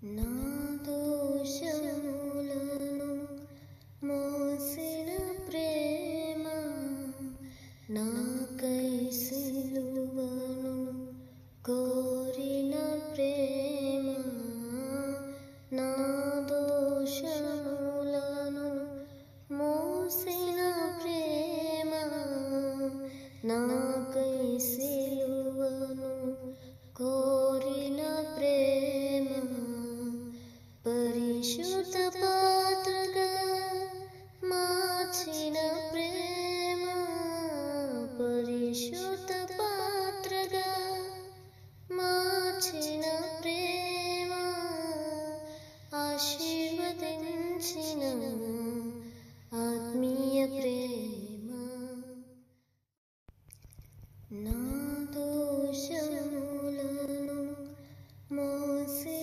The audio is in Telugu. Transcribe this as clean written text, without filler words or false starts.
నా దోషములను మోసిన ప్రేమ, నాకై సిలువను కోరిన ప్రేమ, నా దోషములను మోసిన ప్రేమ, నాకై సిలువను కోరిన ప్రేమ, పరిశుద్ధ పాత్రగా మార్చిన ప్రేమ, పరిశుద్ధ పాత్రగా మార్చిన ప్రేమ, ఆశీర్వదించిన ఆత్మీయ ప్రేమ, నా దోషములను మోసి